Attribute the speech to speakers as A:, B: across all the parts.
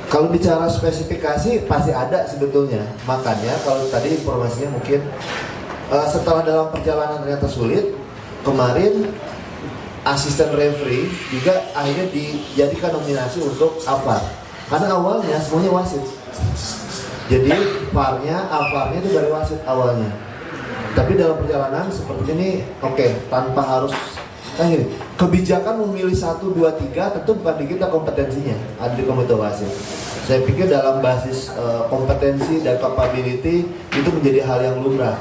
A: Kalau bicara spesifikasi pasti ada sebetulnya. Makanya kalau tadi informasinya mungkin setelah dalam perjalanan ternyata sulit, kemarin asisten referee juga akhirnya dijadikan nominasi untuk AVAR. Karena awalnya semuanya wasit. Jadi AVAR-nya itu dari wasit awalnya. Tapi dalam perjalanan seperti ini, tanpa harus gini, kebijakan memilih 1, 2, 3 tentu bukan di kita kompetensinya, ada di komite wasit. Saya pikir dalam basis kompetensi dan capability itu menjadi hal yang lumrah.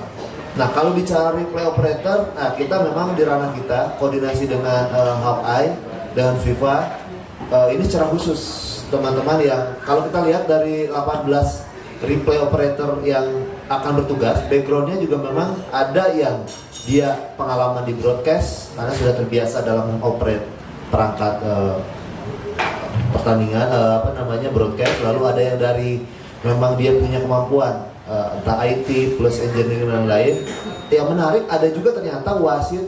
A: Nah, kalau bicara replay operator, kita memang di ranah kita koordinasi dengan Hawkeye, dengan FIFA. Ini secara khusus teman-teman yang kalau kita lihat dari 18 replay operator yang akan bertugas, backgroundnya juga memang ada yang dia pengalaman di broadcast karena sudah terbiasa dalam mengoperate perangkat pertandingan broadcast. Lalu ada yang dari memang dia punya kemampuan entah IT plus engineering dan lain. Yang menarik ada juga ternyata wasit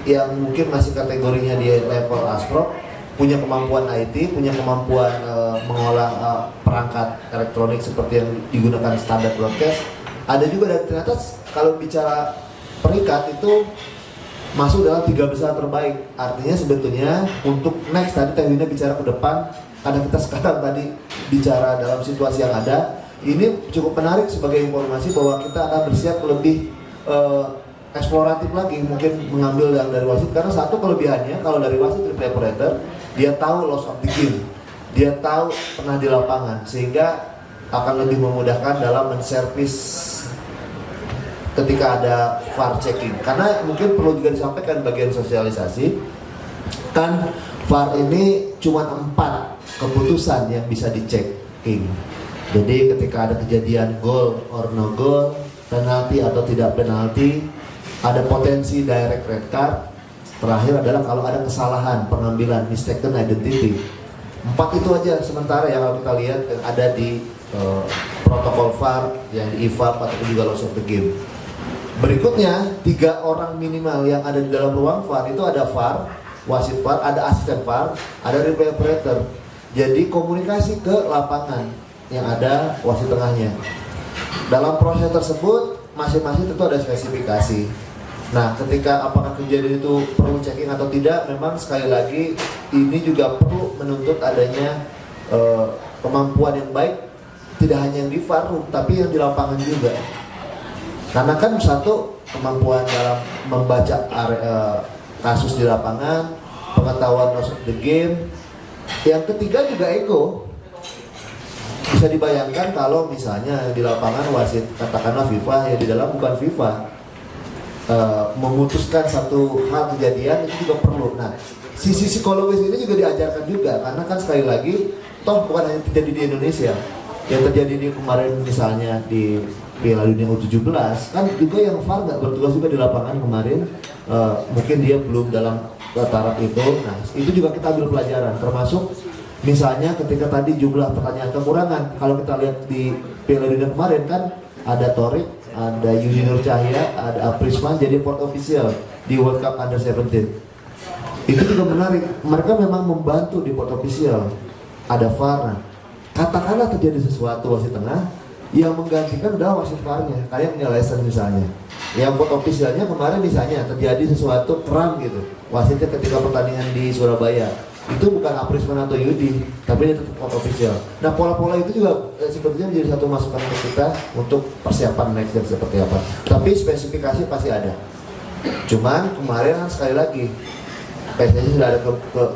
A: yang mungkin masih kategorinya di level Asprop, punya kemampuan IT, punya kemampuan mengolah perangkat elektronik seperti yang digunakan standar broadcast. Ada juga dan ternyata kalau bicara peringkat itu masuk dalam 3 besar terbaik. Artinya sebetulnya untuk next tadi Tewina bicara ke depan, karena kita sekarang tadi bicara dalam situasi yang ada, ini cukup menarik sebagai informasi bahwa kita akan bersiap lebih eksploratif lagi, mungkin mengambil yang dari wasit. Karena satu kelebihannya kalau dari wasit replay operator, dia tahu loss of the game, dia tahu pernah di lapangan, sehingga akan lebih memudahkan dalam menservis ketika ada VAR checking. Karena mungkin perlu juga disampaikan bagian sosialisasi, kan VAR ini cuma 4 keputusan yang bisa dicekking. Jadi ketika ada kejadian goal or no goal, penalti atau tidak penalti, ada potensi direct red card. Terakhir adalah kalau ada kesalahan pengambilan, mistaken identity. 4 itu aja sementara yang kalau kita lihat yang ada di protokol VAR yang di IVAP atau juga loss of the game. Berikutnya 3 orang minimal yang ada di dalam ruang VAR itu ada VAR, wasit VAR, ada asisten VAR, ada replay operator. Jadi komunikasi ke lapangan yang ada wasit tengahnya. Dalam proses tersebut masing-masing tentu ada spesifikasi. Nah, ketika apakah kejadian itu perlu checking atau tidak, memang sekali lagi ini juga perlu menuntut adanya kemampuan yang baik, tidak hanya yang di VAR room, tapi yang di lapangan juga. Karena kan satu kemampuan dalam membaca kasus di lapangan, pengetahuan loss of the game. Yang ketiga juga ego. Bisa dibayangkan kalau misalnya di lapangan wasit, katakanlah FIFA, ya di dalam bukan FIFA, memutuskan satu hal kejadian itu juga perlu. Nah, sisi psikologis ini juga diajarkan juga, karena kan sekali lagi, toh bukan hanya terjadi di Indonesia, yang terjadi di kemarin misalnya di Piala Dunia U17, kan juga yang VAR nggak bertugas juga di lapangan kemarin, mungkin dia belum dalam taraf itu. Nah, itu juga kita ambil pelajaran, termasuk misalnya ketika tadi jumlah pertanyaan kekurangan, kalau kita lihat di Piala Dunia kemarin kan ada Torik, ada Yudi Nur Cahya, ada Aprisman jadi fourth official di World Cup Under 17. Itu juga menarik, mereka memang membantu di fourth official, ada VAR. Katakanlah terjadi sesuatu wasit tengah, yang menggantikan adalah wasit VAR-nya, kayak punya license misalnya. Yang fourth officialnya kemarin misalnya terjadi sesuatu kram gitu, wasitnya ketika pertandingan di Surabaya, itu bukan Aprisman atau Yudi, tapi dia tetap fourth official. Nah, pola-pola itu juga sebetulnya menjadi satu masukan untuk kita untuk persiapan next dan seperti apa. Tapi spesifikasi pasti ada. Cuman kemarin kan sekali lagi PSSI sudah ada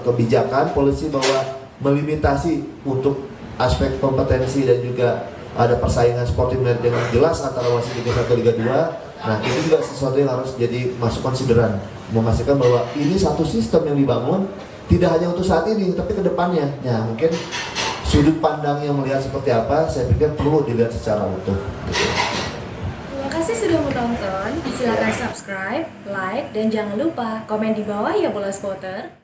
A: kebijakan polisi bahwa melimitasi untuk aspek kompetensi dan juga ada persaingan sportif dengan jelas antara wasit Liga 1 Liga 2. Nah, itu juga sesuatu yang harus jadi masuk konsideran, memastikan bahwa ini satu sistem yang dibangun tidak hanya untuk saat ini, tapi ke depannya. Ya, mungkin sudut pandang yang melihat seperti apa, saya pikir perlu dilihat secara utuh.
B: Terima kasih sudah menonton. Silakan subscribe, like, dan jangan lupa komen di bawah ya Bola Spotter.